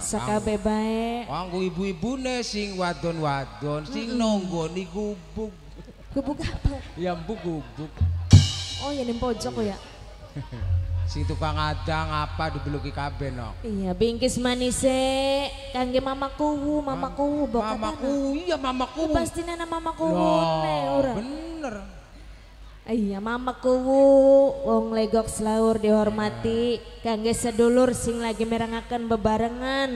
Sakabe bae. Kanggo ibu-ibune sing wadon-wadon sing nonggoni gubuk. Gubuk apa? Ya gubuk. Oh ya di pojok ya. Sing tukang adang apa dibeluki kabeh no. Iya bingkis manise kangge mamaku bokatan. Mamaku iya mamaku. Pasti nana mamaku ne ora. Bener. Iya mamaku wong legok selaur dihormati kangge sedulur sing lagi merangakan bebarengan.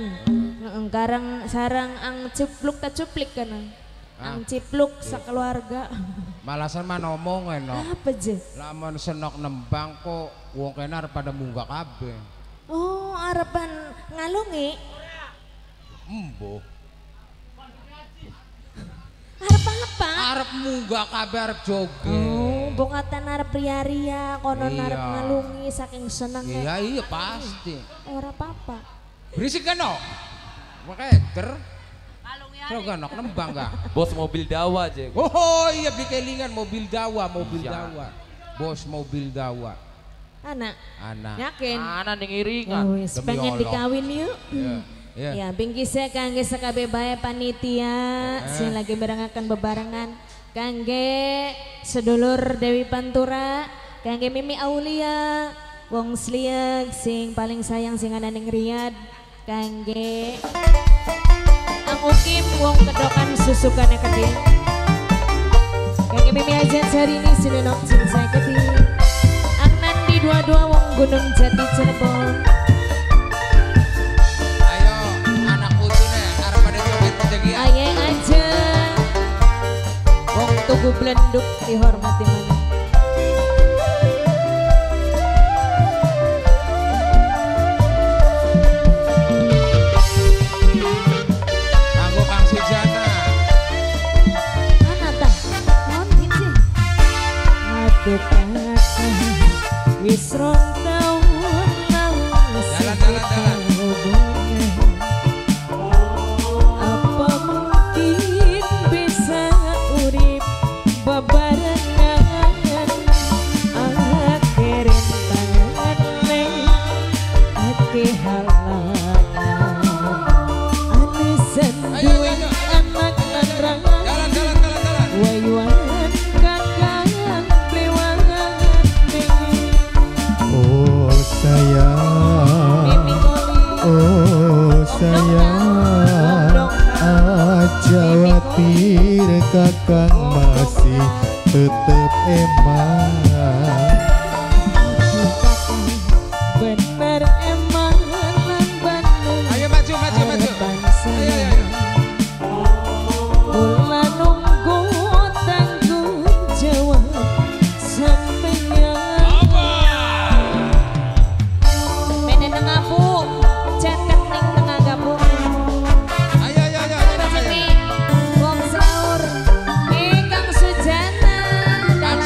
Karang sarang ang cipluk ta cuplik kana. Ang cipluk sakeluarga. Malasan mah ngomong no. Apa je? Lamun senok nembang kok wong kene arep pada munggah kabeh. Oh, arepan ngalungi. Embo. Arep apa? Arep munggah kabeh arep joget. Oh, bokatan arep ria-ria, konon arep ngalungi saking senengnya. Iya pasti. Ora apa-apa. Berisik kan no? Makeder. Kalau kan nembang gak? Bos mobil dawa aja. Oh iya beli kelingan mobil dawa. Bos mobil dawa. Anak. Yakin? Anak ning iringan. Oh, yes. Pengen dikawin yuk. Ya. Ya, bingkisnya kangge sakabe bae panitia sing lagi berangakan bebarengan. Kangge sedulur Dewi Pantura, kangge Mimi Aulia, wong Slieg sing paling sayang sing ana ning Riyadh. Kangge Ang Ukim wong kedokan susukane keding. Kangge Mimi Ajan Sarini sinenok cincai keding. Ang Nandi dua-dua wong Gunung Jati Cirebon. Ayo anak putune arep pada joget jegi. Aye aja. Wong tugu blenduk dihormati mana. Wis rong taun jalan apa mungkin bisa urip bebarengan akhirin tangan leng ake halangan ane senduan anak nerangan wayuan Jawatir kakang masih tetep emang bener emang nang bandeng. Ayo maju ayo. Kula nunggu tanggung jawab sampeyan. Mene nengapu cet kening tengah gabung. Wong selaur Kang Sujana dalam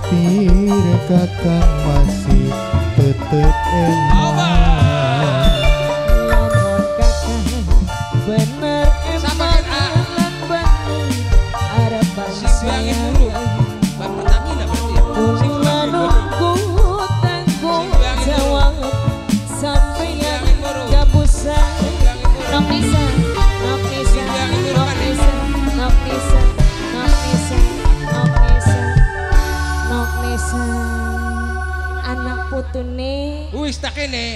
khawatir kakang masih tetep emang. Lamun kakang bener Samakan, ah. emang bener harapan Simbangin saya. dulu. Bang Pertamina berarti ya. Ulah nunggu tanggung jawab sampeyan gabusan. Nok Nisa, Nok Nisa, Nok Nisa, Nok Nisa, Nok Nisa, Nok Nisa, Nok Nisa, anak putune. Wis tak kene.